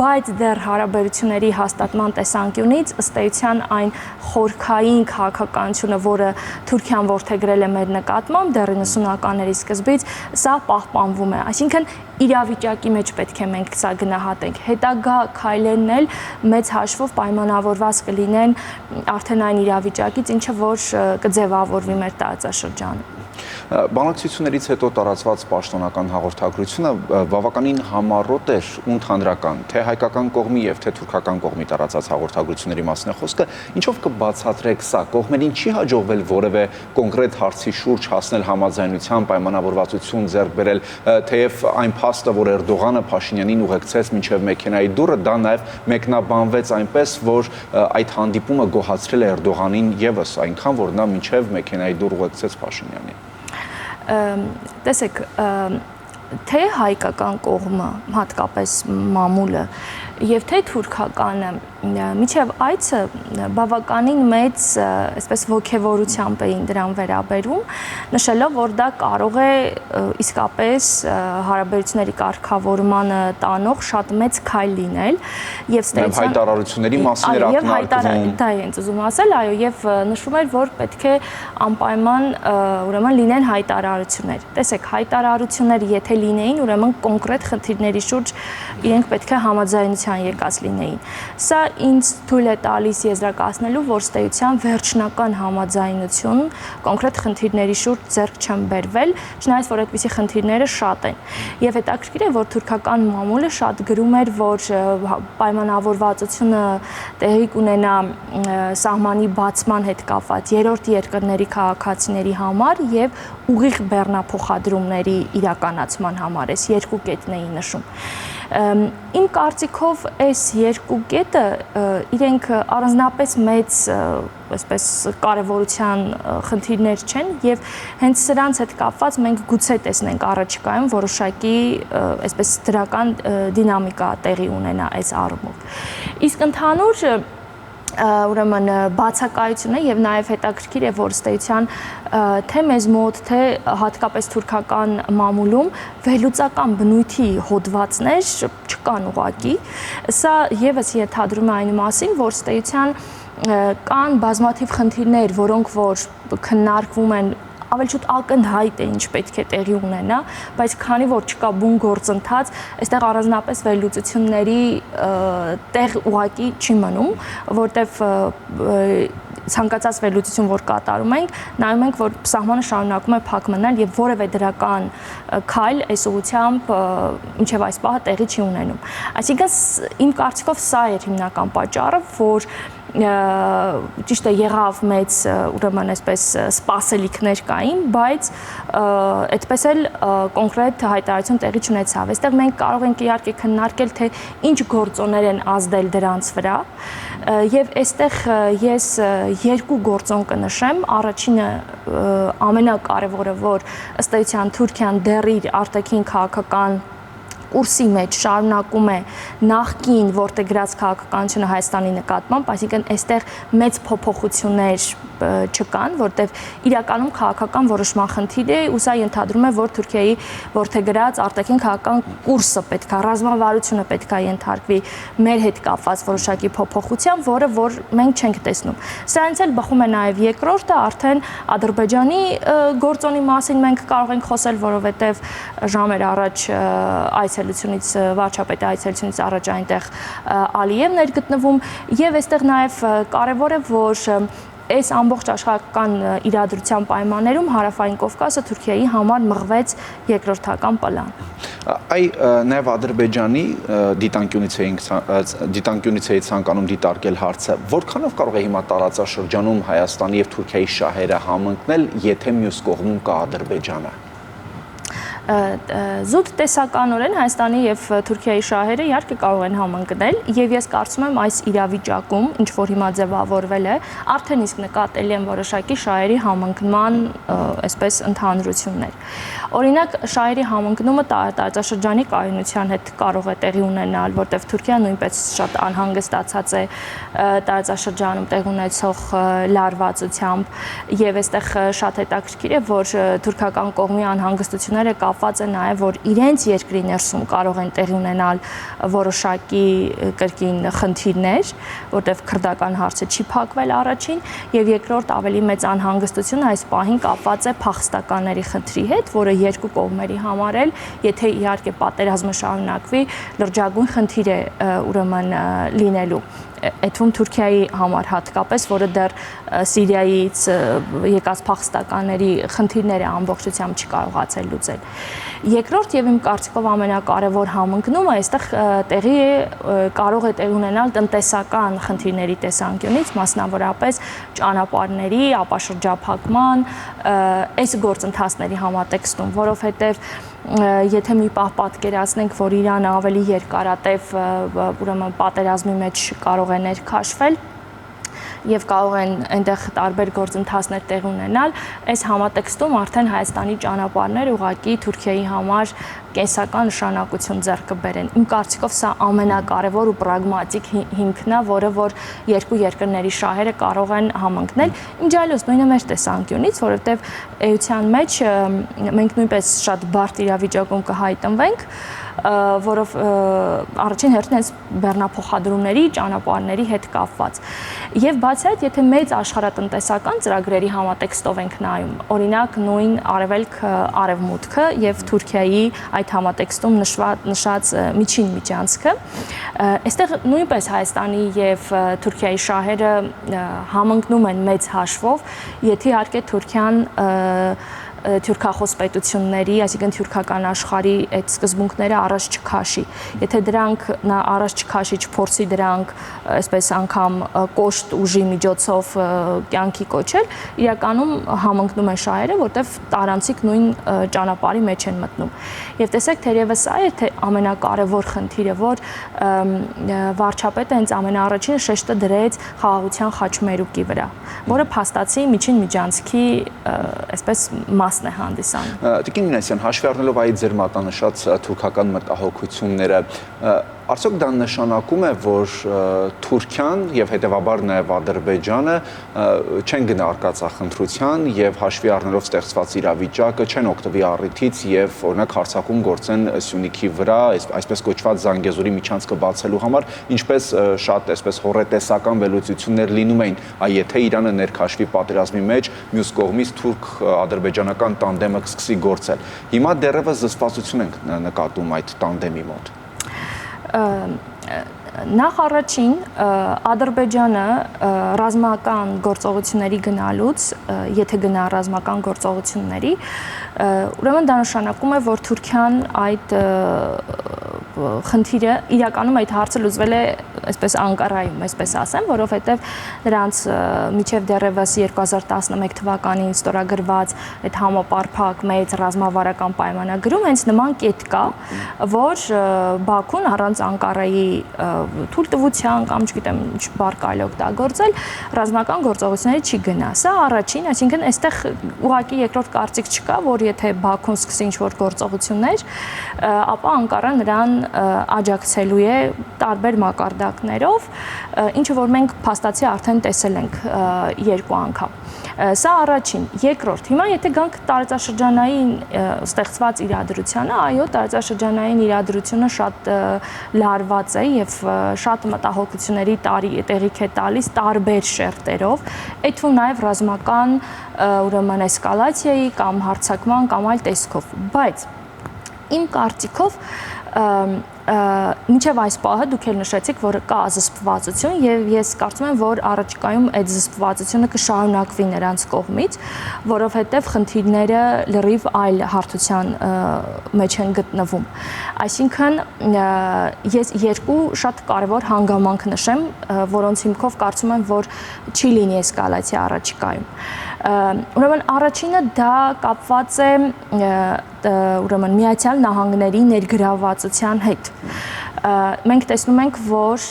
բայց դեռ հարաբերությունների հաստատման տեսանկյունից ըստ էության այն խորքային քաղաքականությունը, որը Թուրքիան որդեգրել է մեր նկատմամբ դեռ 90-ականների սկզբից, սա պահպանվում է։ Այսինքն իրավիճակի մեջ պետք է մենք սա գնահատենք։ Հետագա քայլերն էլ մեծ հաշվով պայմանավորված կլինեն արդեն այն իրավիճակից, ինչը որ կձևավորվի մեր տարածաշրջանում։ Բանակցություններից հետո տարածված պաշտոնական հաղորդագրությունը բավականին համառոտ էր ու ընդհանրական, թե հայկական կողմի եւ թե թուրքական կողմի տարածած հաղորդագրությունների մասին է խոսքը, ինչով կբացատրեք սա, կողմերին չի հաջողվել որևէ կոնկրետ հարցի շուրջ հասնել համաձայնության, պայմանավորվածություն ձեռք բերել, թեև այն փաստը, որ Էրդողանը Փաշինյանին ուղեկցեց մինչև մեքենայի դուռը, դա նաեւ մեկնաբանվեց այնպես, որ այդ հանդիպումը գոհացրել է Էրդողանին եւս այնքան, որ նա մինչև մեքենայի դուռ ուղեկցեց Փաշինյանին։ Տեսեք, թե հայկական կողմը, հատկապես մամուլը, եւ թե թուրքականը միջև այցը բավականին մեծ այսպես ողջևորությամբ էին դրան վերաբերում, նշելով, որ դա կարող է իսկապես հարաբերությունների կարգավորմանը տանող շատ մեծ քայլ լինել եւ ստեցան հայտարարությունների մասին էր ակնարկվում։ Դա ինձ ուզում ասել, այո, եւ նշվում էր, որ պետք է անպայման ուրեմն լինեն հայտարարություններ։ Տեսեք, հայտարարություններ եթե լինեին, ուրեմն կոնկրետ խնդիրների շուրջ իրենք պետք է համաձայնության եկած լինեին։ Սա ինձ թույլ է տալիս եզրակացնելու, որ ստեյության վերջնական համաձայնություն կոնկրետ խնդիրների շուրջ ձեռք չեն բերվել, չնայած որ այդպիսի խնդիրները շատ են։ Եվ հետաքրքիր է, որ թուրքական մամուլը շատ գրում էր, որ պայմանավորվածությունը տեղի կունենա սահմանի բացման հետ կապված երրորդ երկրների քաղաքացիների համար եւ ուղիղ բեռնափոխադրումների իրականացման համար, այս երկու կետն էին նշում։ Իմ կարծիքով այս երկու կետը իրենք առանձնապես մեծ այսպես կարևորության խնդիրներ չեն եւ հենց սրանց հետ կապված մենք գուցե տեսնենք առաջիկայում որոշակի այսպես դրական դինամիկա տեղի ունենա այս առումով։ Իսկ ընդհանուր ուրեմն բացակայությունը եւ նաեւ հետաքրքիր է որ ստեյության թե մեզ մոտ թե հատկապես թուրքական մամուլում վերլուծական բնույթի հոդվածներ չկան ուղղակի սա եւս ենթադրում է այն մասին որ ստեյության կան բազմաթիվ խնդիրներ որոնք որ քննարկվում են ավելի շուտ ակնհայտ է ինչ պետք է տեղի ունենա, բայց քանի որ չկա բուն գործընթաց, այստեղ առանձնապես վերլուծությունների տեղ ուղղակի չի մնում, որտեվ ցանկացած վերլուծություն որ կատարում ենք, նայում ենք որ սահմանը շարունակում է փակ մնալ եւ որևէ դրական քայլ այս ուղղությամբ մինչեւ այս պահը տեղի չի ունենում։ Այսինքն իմ կարծիքով սա է հիմնական պատճառը, որ ճիշտ է եղավ մեծ ուրեմն այսպես սպասելիքներ կային, բայց այդպես էլ կոնկրետ հայտարարություն տեղի չունեցավ։ Այստեղ մենք կարող ենք իհարկե քննարկել թե ինչ գործոններ են ազդել դրանց վրա, եւ այստեղ ես երկու գործոն կնշեմ։ Առաջինը ամենակարևորը, որ ըստ էության Թուրքիան դեռ իր արտաքին քաղաքական կուրսի մեջ շարունակում է նախկին որտեղ գրած քաղաքականությունը Հայաստանի նկատմամբ, այսինքն այստեղ մեծ փոփոխություններ չկան, որտեղ իրականում քաղաքական որոշման խնդիր է, ու սա ենթադրում է, որ Թուրքիայի որտեղ գրած արտաքին քաղաքական կուրսը պետք է, ռազմավարությունը պետք է ենթարկվի մեր հետ կապված որոշակի փոփոխության, որը որ մենք չենք տեսնում։ Սրանից էլ բխում է նաև երկրորդը, արդեն Ադրբեջանի գործոնի մասին մենք կարող ենք խոսել, որովհետև ժամեր առաջ այցելությունից վարչապետի այցելությունից առաջ այնտեղ Ալիևն էր գտնվում եւ այստեղ նաեւ կարեւոր է որ այս ամբողջ աշխարհական իրադրության պայմաններում հարավային Կովկասը Թուրքիայի համար մղվեց երկրորդական պլան։ Այ նաեւ Ադրբեջանի դիտանկյունից էի ցանկանում դիտարկել հարցը, որքանով կարող է հիմա տարածաշրջանում Հայաստանի եւ Թուրքիայի շահերը համընկնել, եթե մյուս կողմում կա Ադրբեջանը։ Զուտ տեսականորեն Հայաստանի եւ Թուրքիայի շահերը իհարկե կարող են համընկնել եւ ես կարծում եմ այս իրավիճակում ինչ որ հիմա ձևավորվել է արդեն իսկ նկատելի են որոշակի շահերի համընկման այսպես ընդհանրություններ օրինակ շահերի համընկնումը տարածաշրջանի կայունության հետ կարող է տեղի ունենալ որտեղ Թուրքիան նույնպես շատ անհանգստացած է տարածաշրջանում տեղ ունեցող լարվածությամբ եւ այստեղ շատ հետաքրքիր է որ թուրքական կողմի անհանգստությունները կապված է նաև որ իրենց երկրի ներսում կարող են տեղի ունենալ որոշակի կրկին խնդիրներ, որտեղ քրդական հարցը չի փակվել առաջին եւ երկրորդ ավելի մեծ անհանգստությունը այս պահին կապված է փախստականների խնդրի հետ, որը երկու կողմերի համար էլ, եթե իհարկե պատերազմը շարունակվի, լրջագույն խնդիր է ուրեմն լինելու այդվում Թուրքիայի համար հատկապես, որը դեռ Սիրիայից եկած փախստականների խնդիրները ամբողջությամբ չի կարողացել լուծել։ Երկրորդ եւ իմ կարծիքով ամենակարևոր համընկնումը այստեղ կարող է տեղի ունենալ տնտեսական խնդիրների տեսանկյունից, մասնավորապես ճանապարհների, ապաշրջափակման, այս գործընթացների համատեքստում, որովհետեւ եթե մի պահ պատկերացնենք, որ Իրանը ավելի երկարատև ուրեմն պատերազմի մեջ կարող է ներքաշվել, եւ կարող են այնտեղ տարբեր գործընթացներ տեղի ունենալ, այս համատեքստում արդեն Հայաստանի ճանապարհներ ուղղակի Թուրքիայի համար կենսական նշանակություն ձեռք կբերեն։ Իմ կարծիքով սա ամենակարևոր ու պրագմատիկ հիմքն է, որը որ երկու երկրների շահերը կարող են համընկնել։ Ինչ այլոց նույնը մեր տեսանկյունից, որովհետև էության մեջ մենք նույնպես շատ բարդ իրավիճակում կհայտնվենք, որով առաջին հերթին հենց բեռնափոխադրումների, ճանապարհների հետ կապված։ Եւ բացի այդ, եթե մեծ աշխարհատնտեսական ծրագրերի համատեքստով ենք նայում, օրինակ նույն արևմուտքը եւ Թուրքիայի այդ համատեքստում նշած միջին միջանցքը, այստեղ նույնպես Հայաստանի եւ Թուրքիայի շահերը համընկնում են մեծ հաշվով, եթե իհարկե Թուրքիան թուրքախոս պետությունների, այսինքն թուրքական աշխարհի այդ սկզբունքները առաջ չքաշի։ Եթե դրանք նա առաջ չքաշի, չփորձի դրանք այսպես անգամ կոշտ ուժի միջոցով կյանքի կոչել, իրականում համընկնում են շահերը, որտեղ տարանցիկ նույն ճանապարհի մեջ են մտնում։ Եվ տեսեք, թերևս սա է թե ամենակարևոր խնդիրը, որ վարչապետը հենց ամենաառաջինը շեշտը դրեց խաղաղության խաչմերուկի վրա, որը փաստացի միջին միջանցքի այսպես մասն է հանդիսանում։ Տիկին Մինասյան, հաշվի առնելով այդ ձեր մատնանշած թուրքական մտահոգությունները, արդյոք դա նշանակում է, որ Թուրքիան եւ հետեւաբար նաեւ Ադրբեջանը չեն գնա արկածախնդրության եւ հաշվի առնելով ստեղծված իրավիճակը չեն օգտվի առիթից եւ օրինակ հարձակում գործեն Սյունիքի վրա, այսպես կոչված Զանգեզուրի միջանցքը բացելու համար, ինչպես շատ այսպես հոռետեսական վերլուծություններ լինում էին, եթե Իրանը ներքաշվի պատերազմի մեջ, մյուս կողմից թուրք-ադրբեջանական տանդեմը կսկսի գործել։ Հիմա դեռևս զսպվածություն ենք նկատում այդ տանդեմի մոտ։ Նախ առաջին Ադրբեջանը ռազմական գործողությունների գնալուց, եթե գնա ռազմական գործողությունների, ուրեմն դա նշանակում է, որ Թուրքիան այդ խնդիրը իրականում այդ հարցը լուծվել է այսպես Անկարայում, այսպես ասեմ, որովհետև նրանց միջև դեռևս 2011 թվականին ստորագրված այդ համապարփակ մեծ ռազմավարական պայմանագրում հենց նման կետ կա, որ Բաքուն առանց Անկարայի թույլտվության կամ չգիտեմ ինչ բառ կարելի օգտագործել ռազմական գործողությունների չի գնա։ Սա առաջին, այսինքն այստեղ ուղղակի երկրորդ կարծիք չկա, որ եթե Բաքուն սկսի ինչ-որ գործողություններ, ապա Անկարան նրան աջակցելու է տարբեր մակարդակներով, ինչը որ մենք փաստացի արդեն տեսել ենք երկու անգամ։ Սա առաջին, երկրորդ, հիմա եթե գանք տարածաշրջանային ստեղծված իրադրությանը, այո, տարածաշրջանային իրադրությունը շատ լարված է եւ շատ մտահոգությունների տեղիք է տալիս տարբեր շերտերով, այդ թվում նաեւ ռազմական ուրեմն էսկալացիայի կամ հարձակման կամ այլ տեսքով, բայց իմ կարծիքով մինչև այս պահը դուք էլ նշեցիք, որ կա զսպվածություն եւ ես կարծում եմ, որ առաջիկայում այդ զսպվածությունը կշարունակվի նրանց կողմից, որովհետեւ խնդիրները լրիվ այլ հարթության մեջ են գտնվում։ Այսինքն ես երկու շատ կարևոր հանգամանք նշեմ, որոնց հիմքով կարծում եմ, որ չի լինի էսկալացիա առաջիկայում։ Ուրեմն առաջինը դա կապված է ուրեմն Միացյալ Նահանգների ներգրավվածության հետ։ Մենք տեսնում ենք, որ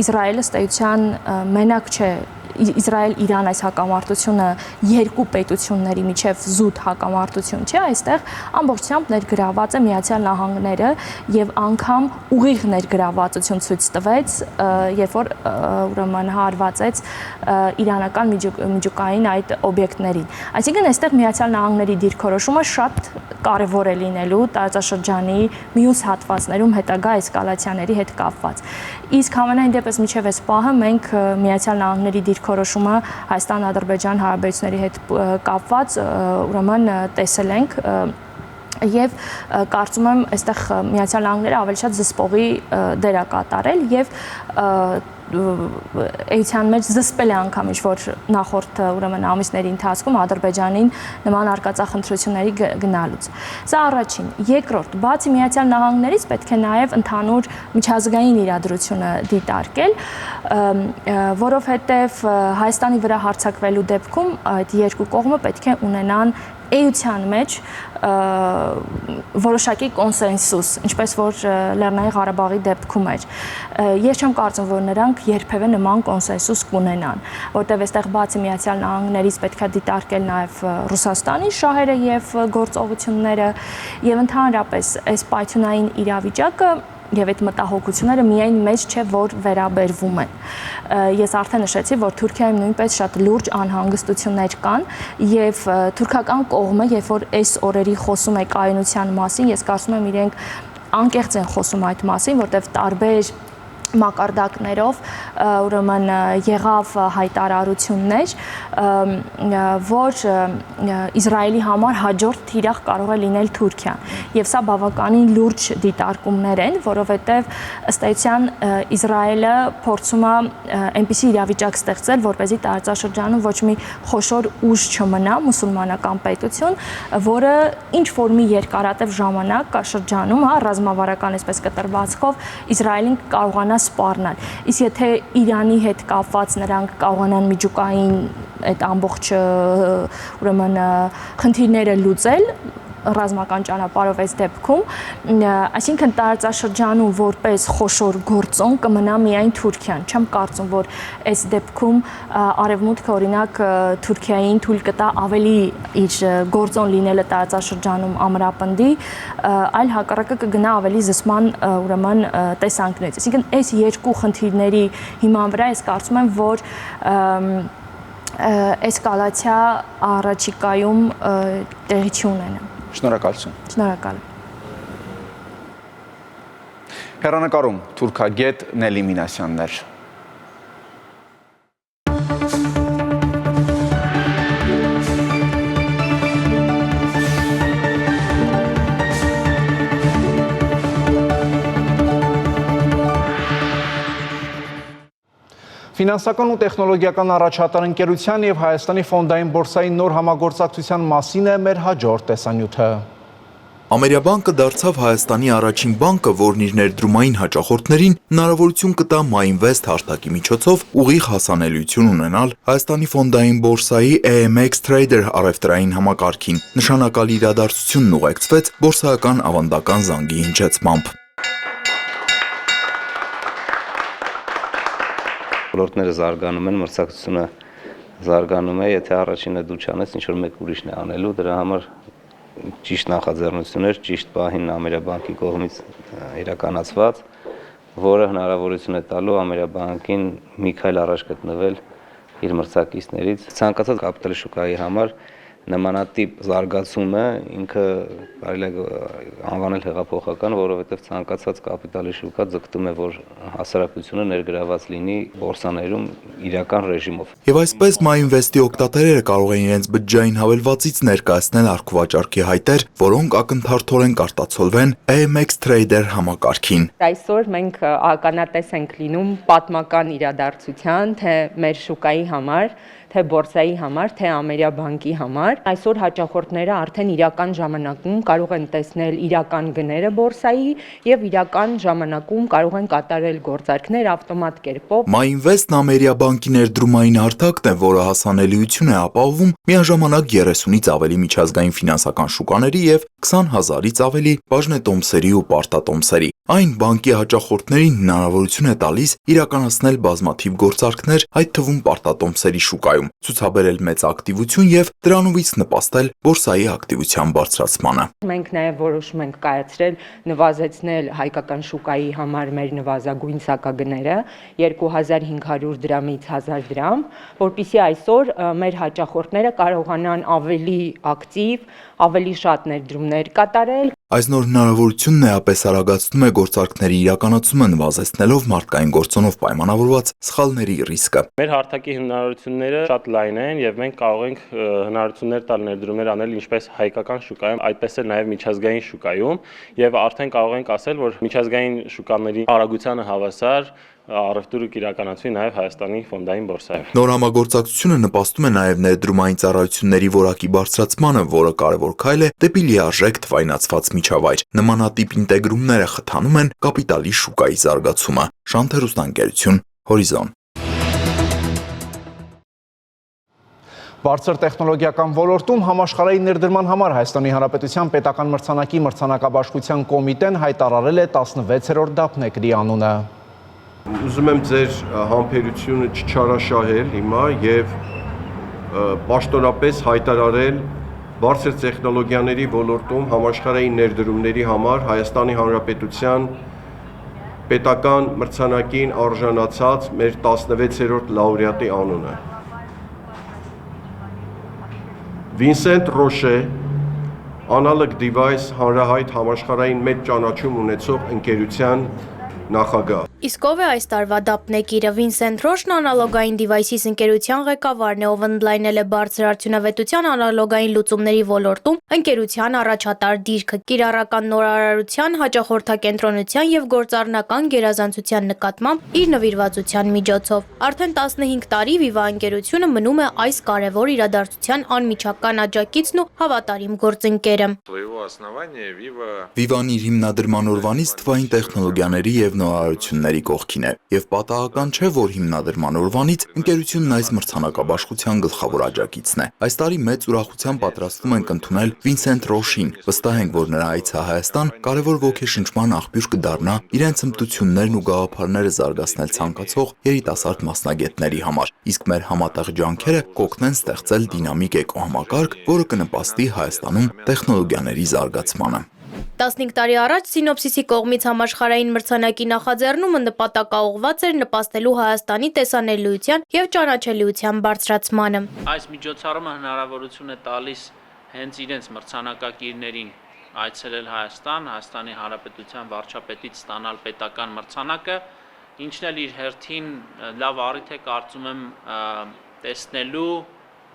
Իսրայելը ըստ էության մենակ չէ, Իսրայել-Իրան այս հակամարտությունը երկու պետությունների միջև զուտ հակամարտություն չէ, այստեղ ամբողջությամբ ներգրաված է Միացյալ Նահանգները եւ անգամ ուղիղ ներգրավվածություն ցույց տվեց, երբ որ ուրեմն հարվածեց իրանական միջուկային այդ օբյեկտներին։ Այսինքն այստեղ Միացյալ Նահանգների դիրքորոշումը շատ կարևոր է լինելու տարածաշրջանի մյուս հատվածներում հետագա էսկալացիաների հետ կապված։ Իսկ համենայն դեպս միջև այս պահը մենք Միացյալ Նահանգների դիրքորոշումը Հայաստան-Ադրբեջան հարաբերությունների հետ կապված ուրեմն տեսել ենք եւ կարծում եմ այստեղ Միացյալ Նահանգները ավելի շատ զսպողի դեր է կատարել եւ էության մեջ զսպել է անգամ ինչ-որ նախորդ ուրեմն ամիսների ընթացքում Ադրբեջանին նման արկածախնդրությունների գնալուց։ Սա առաջին, երկրորդ, բացի Միացյալ Նահանգներից պետք է նաև ընդհանուր միջազգային իրադրությունը դիտարկել, որովհետև Հայաստանի վրա հարձակվելու դեպքում այդ երկու կողմը պետք է ունենան էության մեջ որոշակի կոնսենսուս, ինչպես որ Լեռնային Ղարաբաղի դեպքում էր։ Ես չեմ կարծում, որ նրանք երբևէ նման կոնսենսուս կունենան, որտեղ այստեղ բացի Միացյալ Նահանգներից պետք է դիտարկել նաև Ռուսաստանի շահերը եւ գործողությունները եւ ընդհանրապես այս պայթյունային իրավիճակը եւ այդ մտահոգությունները միայն մեզ չէ, որ վերաբերվում են։ Ես արդեն նշեցի, որ Թուրքիայում նույնպես շատ լուրջ անհանգստություններ կան եւ թուրքական կողմը, երբ որ այս օրերի խոսում է կայունության մասին, ես կարծում եմ իրենք անկեղծ են խոսում այդ մասին, որտեղ տարբեր մակարդակներով ուրեմն եղավ հայտարարություններ, որ Իսրայելի համար հաջորդ թիրախ կարող է լինել Թուրքիան։ Եվ սա բավականին լուրջ դիտարկումներ են, որովհետև ըստ էության Իսրայելը փորձում է այնպիսի իրավիճակ ստեղծել, որպեսզի տարածաշրջանում ոչ մի խոշոր ուժ չմնա, մուսուլմանական պետություն, որը ինչ որ մի երկարատև ժամանակ շրջանում, ռազմավարական այսպես կտրվածքով Իսրայելին կարողանա սպառնալ։ Իսկ եթե Իրանի հետ կապված նրանք կարողանան միջուկային այդ ամբողջ ուրեմն խնդիրները լուծել ռազմական ճանապարհով այս դեպքում, այսինքն տարածաշրջանում որպես խոշոր գործոն կմնա միայն Թուրքիան։ Չեմ կարծում, որ այս դեպքում արևմուտքը օրինակ Թուրքիային թույլ կտա ավելի իր գործոն լինելը տարածաշրջանում ամրապնդի, այլ հակառակը կգնա ավելի զսպման ուրեմն տեսանկներից։ Այսինքն այս երկու խնդիրների հիման վրա ես կարծում եմ, որ էսկալացիա առաջիկայում տեղի չունենա։ Շնորհակալություն։ Շնորհակալ եմ։ Հեռանկարում թուրքագետ Նելի Մինասյաններ։ Ֆինանսական ու տեխնոլոգիական առաջատար ընկերության եւ Հայաստանի ֆոնդային բորսայի նոր համագործակցության մասին է մեր հաջորդ տեսանյութը։ Ամերիաբանկը դարձավ Հայաստանի առաջին բանկը, որն իր ներդրումային հաճախորդներին հնարավորություն կտա MyInvest հարթակի միջոցով ուղիղ հասանելիություն ունենալ Հայաստանի ֆոնդային բորսայի AMX Trader առևտրային համակարգին։ Նշանակալի իրադարձությունն ուղեկցվեց բորսայական ավանդական զանգի հնչեցմամբ։ Ոլորտները զարգանում են, մրցակցությունը զարգանում է, եթե առաջինը դու չանես, ինչ որ մեկ ուրիշն է անելու, դրա համար ճիշտ նախաձեռնություններ, ճիշտ պահին Ամերիաբանկի կողմից իրականացված, որը հնարավորություն է տալու Ամերիաբանկին մի քայլ առաջ գտնվել իր մրցակիցներից։ Ցանկացած կապիտալի շուկայի համար նմանատիպ զարգացումը ինքը կարելի է անվանել հեղափոխական, որովհետև ցանկացած կապիտալի շուկա ձգտում է, որ հասարակությունը ներգրաված լինի բորսաներում իրական ռեժիմով։ Եվ այսպես MyInvest-ի օգտատերերը կարող են իրենց բջջային հավելվածից ներկայացնել առքուվաճառքի հայտեր, որոնք ակնթարթորեն կարտացոլվեն AMX Trader համակարգին։ Այսօր մենք ականատես ենք լինում պատմական իրադարձության, թե մեր շուկայի համար, թե բորսայի համար, թե Ամերիաբանկի համար։ Այսօր հաճախորդները արդեն իրական ժամանակում կարող են տեսնել իրական գները բորսայի եւ իրական ժամանակում կարող են կատարել գործարքներ ավտոմատ կերպով։ MyInvest-ն Ամերիաբանկի ներդրումային հարթակն է, որը հասանելիություն է ապահովում միաժամանակ 30-ից ավելի միջազգային ֆինանսական շուկաների եւ 20,000-ից ավելի բաժնետոմսերի ու պարտատոմսերի։ Այն բանկի հաճախորդներին հնարավորություն է տալիս իրականացնել բազմաթիվ գործարքներ, այդ թվում պարտատոմսերի շուկայում, ցուցաբերել մեծ ակտիվություն եւ դրանովից նպաստել բորսայի ակտիվության բարձրացմանը։ Մենք նաեւ որոշում ենք կայացրել նվազեցնել հայկական շուկայի համար մեր նվազագույն սակագները 2500 դրամից 1000 դրամ, որpիսի այսօր մեր հաճախորդները կարողանան ավելի ակտիվ, ավելի շատ ներդրումներ կատարել։ Այս նոր հնարավորությունն էապես արագացնում է գործարքների իրականացումը, նվազեցնելով մարդկային գործոնով պայմանավորված սխալների ռիսկը։ Մեր հարթակի հնարավորությունները շատ լայն են եւ մենք կարող ենք հնարավորություններ տալ ներդրումներ անել ինչպես հայկական շուկայում, այդպես էլ նաեւ միջազգային շուկայում եւ արդեն կարող ենք ասել, որ միջազգային շուկաների արագությանը հավասար առևտուրը կիրականացվի նաև Հայաստանի ֆոնդային բորսայով։ Նոր համագործակցությունը նպաստում է նաև ներդրումային ծառայությունների որակի բարձրացմանը, որը կարևոր քայլ է դեպի լիարժեք թվայնացված միջավայր։ Նմանատիպ ինտեգրումները խթանում են կապիտալի շուկայի զարգացումը։ Շանթեր ուսանքերություն, Հորիզոն։ Բարձր տեխնոլոգիական ոլորտում համաշխարհային ներդրման համար Հայաստանի Հանրապետության պետական մրցանակի մրցանակաբաշխության կոմիտեն հայտարարել է 16-րդ դափնեկրի անունը։ Ուզում եմ ձեր համբերությունը չչարաշահել հիմա եւ պաշտոնապես հայտարարել բարձր տեխնոլոգիաների ոլորտում համաշխարհային ներդրումների համար Հայաստանի Հանրապետության պետական մրցանակին արժանացած մեր 16-րդ լաուրեատի անունը։ Վինսենտ Ռոշե, Analog Device հանրահայտ համաշխարհային մեծ ճանաչում ունեցող ընկերության նախագահ։ Իսկ ով է այս տարվա դափնեկիրը? Վինսենտ Ռոշն անալոգային դիվայսիս ընկերության ղեկավարն է, ով ընդլայնել է բարձր արդյունավետության անալոգային լուծումների ոլորտում ընկերության առաջատար դիրքը, կիրառական նորարարության, հաճախորդակենտրոնության եւ գործառնական գերազանցության նկատմամբ իր նվիրվածության միջոցով։ Արդեն 15 տարի Viva ընկերությունը մնում է այս կարևոր իրադարձության անմիջական աջակիցն ու հավատարիմ գործընկերը։ Viva-ն իր հիմնադրման օրվանից թվային տեխնոլոգիաների եւ նորարարությունների կողքին է, եւ պատահական չէ, որ հիմնադրման օրվանից ընկերությունն այս մրցանակաբաշխության գլխավոր աջակիցն է։ Այս տարի մեծ ուրախությամբ պատրաստվում ենք ընդունել Վինսենտ Ռոշին։ Վստահ ենք, որ նրա այցը Հայաստան կարևոր ոգեշնչման աղբյուր կդառնա իրենց հմտություններն ու գաղափարները զարգացնել ցանկացող երիտասարդ մասնագետների համար։ Իսկ մեր համատեղ ջանքերը կօգնեն ստեղծել դինամիկ էկոհամակարգ, որը կնպաստի Հայաստանում տեխնոլոգիաների զարգացմանը։ 15 տարի առաջ Սինոպսիսի կողմից համաշխարհային մրցանակի նախաձեռնումը նպատակաուղղված էր նպաստելու Հայաստանի տեսանելիության եւ ճանաչելիության բարձրացմանը։ Այս միջոցառումը հնարավորություն է տալիս հենց իրենց մրցանակակիրներին այցելել Հայաստան, Հայաստանի Հանրապետության վարչապետից ստանալ պետական մրցանակը, ինչն էլ իր հերթին լավ առիթ է կարծում եմ տեսնելու,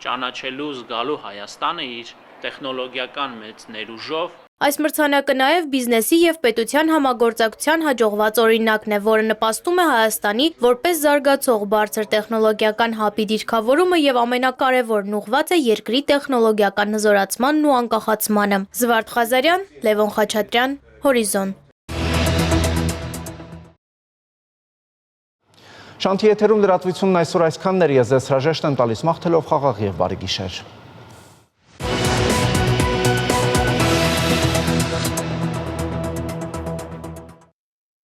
ճանաչելու, զգալու Հայաստանը իր տեխնոլոգիական մեծ ներուժով։ Այս մրցանակը նաև բիզնեսի եւ պետության համագործակցության հաջողված օրինակն է, որը նպաստում է Հայաստանի որպես զարգացող բարձր տեխնոլոգիական հաբի դիրքավորումը եւ ամենակարևորն ուղղված է երկրի տեխնոլոգիական հզորացմանն ու անկախացմանը։ Զվարթ Ղազարյան, Լևոն Խաչատրյան, Հորիզոն։ Շանթի եթերում լրատվությունն այսօր այսքանն էր, ես ձեզ հրաժեշտ եմ տալիս մաղթելով խաղաղ եւ բարի գիշեր։